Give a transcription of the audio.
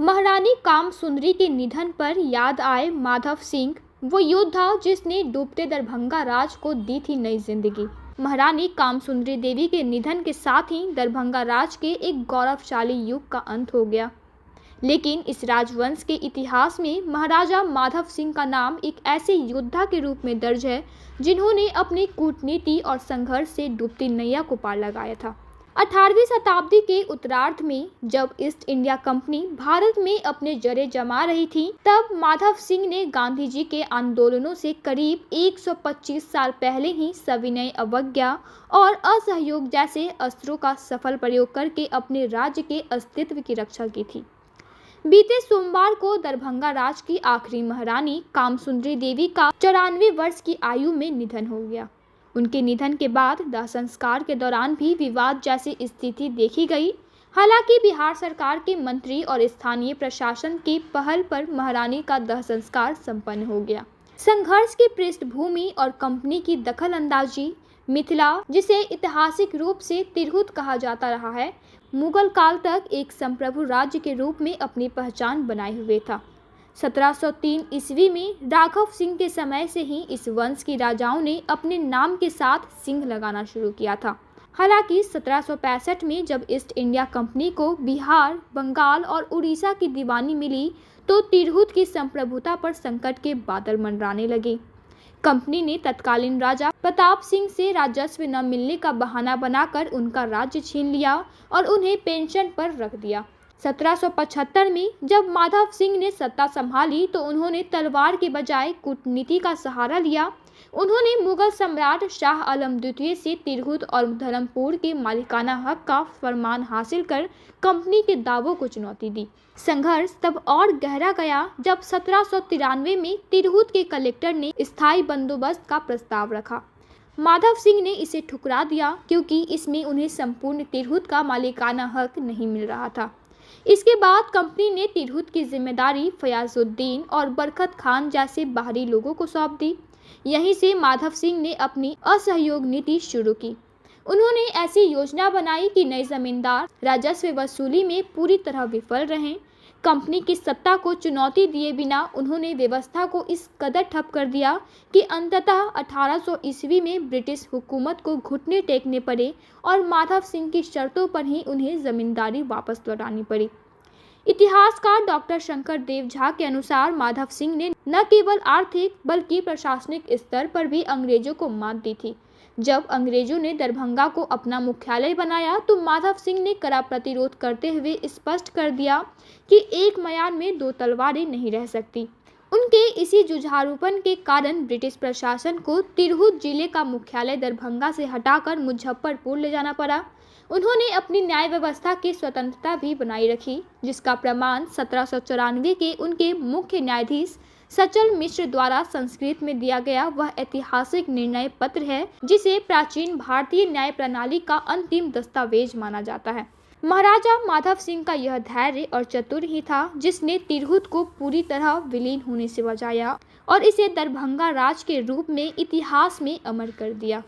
महारानी कामसुंदरी के निधन पर याद आए माधव सिंह, वो योद्धा जिसने डूबते दरभंगा राज को दी थी नई जिंदगी। महारानी कामसुंदरी देवी के निधन के साथ ही दरभंगा राज के एक गौरवशाली युग का अंत हो गया। लेकिन इस राजवंश के इतिहास में महाराजा माधव सिंह का नाम एक ऐसे योद्धा के रूप में दर्ज है जिन्होंने अपनी कूटनीति और संघर्ष से डूबती नैया को पार लगाया था। 18वीं शताब्दी के उत्तरार्ध में जब ईस्ट इंडिया कंपनी भारत में अपने जड़ें जमा रही थी, तब माधव सिंह ने गांधी जी के आंदोलनों से करीब 125 साल पहले ही सविनय अवज्ञा और असहयोग जैसे अस्त्रों का सफल प्रयोग करके अपने राज्य के अस्तित्व की रक्षा की थी। बीते सोमवार को दरभंगा राज की आखिरी महारानी कामसुंदरी देवी का 94 वर्ष की आयु में निधन हो गया। उनके निधन के बाद दाह संस्कार के दौरान भी विवाद जैसी स्थिति देखी गई। हालांकि बिहार सरकार के मंत्री और स्थानीय प्रशासन की पहल पर महारानी का दाह संस्कार संपन्न हो गया। संघर्ष की पृष्ठभूमि और कंपनी की दखलंदाजी, मिथिला, जिसे ऐतिहासिक रूप से तिरहुत कहा जाता रहा है, मुगल काल तक एक संप्रभु राज्य के रूप में अपनी पहचान बनाए हुए था। 1703 ईस्वी में राघव सिंह के समय से ही इस वंश के राजाओं ने अपने नाम के साथ सिंह लगाना शुरू किया था। हालांकि 1765 में जब ईस्ट इंडिया कंपनी को बिहार, बंगाल और उड़ीसा की दीवानी मिली, तो तिरहुत की संप्रभुता पर संकट के बादल मंडराने लगे। कंपनी ने तत्कालीन राजा प्रताप सिंह से राजस्व न मिलने का बहाना बनाकर उनका राज्य छीन लिया और उन्हें पेंशन पर रख दिया। 1775 में जब माधव सिंह ने सत्ता संभाली तो उन्होंने तलवार के बजाय कूटनीति का सहारा लिया। उन्होंने मुगल सम्राट शाह आलम द्वितीय से तिरहुत और धर्मपुर के मालिकाना हक का फरमान हासिल कर कंपनी के दावों को चुनौती दी। संघर्ष तब और गहरा गया जब 1793 में तिरहुत के कलेक्टर ने स्थायी बंदोबस्त का प्रस्ताव रखा। माधव सिंह ने इसे ठुकरा दिया क्योंकि इसमें उन्हें संपूर्ण तिरहुत का मालिकाना हक नहीं मिल रहा था। इसके बाद कंपनी ने तिरहुत की जिम्मेदारी फयाजुद्दीन और बरकत खान जैसे बाहरी लोगों को सौंप दी। यहीं से माधव सिंह ने अपनी असहयोग नीति शुरू की। उन्होंने ऐसी योजना बनाई कि नए जमींदार राजस्व वसूली में पूरी तरह विफल रहे। कंपनी की सत्ता को चुनौती दिए बिना उन्होंने व्यवस्था को इस कदर ठप कर दिया कि अंततः 1800 ईस्वी में ब्रिटिश हुकूमत को घुटने टेकने पड़े और माधव सिंह की शर्तों पर ही उन्हें जमींदारी वापस लौटानी पड़ी। इतिहासकार डॉक्टर शंकर देव झा के अनुसार माधव सिंह ने न केवल आर्थिक बल्कि प्रशासनिक स्तर पर भी अंग्रेजों को मात दी थी। जब अंग्रेजों ने दरभंगा को अपना मुख्यालय बनाया तो माधव सिंह ने कड़ा प्रतिरोध करते हुए स्पष्ट कर दिया कि एक म्यान में दो तलवारें नहीं रह सकती। उनके इसी जुझारूपन के कारण ब्रिटिश प्रशासन को तिरहुत जिले का मुख्यालय दरभंगा से हटाकर मुजफ्फरपुर ले जाना पड़ा। उन्होंने अपनी न्याय व्यवस्था की स्वतंत्रता भी बनाए रखी, जिसका प्रमाण 1794 के उनके मुख्य न्यायाधीश सचल मिश्र द्वारा संस्कृत में दिया गया वह ऐतिहासिक निर्णय पत्र है, जिसे प्राचीन भारतीय न्याय प्रणाली का अंतिम दस्तावेज माना जाता है। महाराजा माधव सिंह का यह धैर्य और चतुर ही था जिसने तिरहुत को पूरी तरह विलीन होने से बचाया और इसे दरभंगा राज के रूप में इतिहास में अमर कर दिया।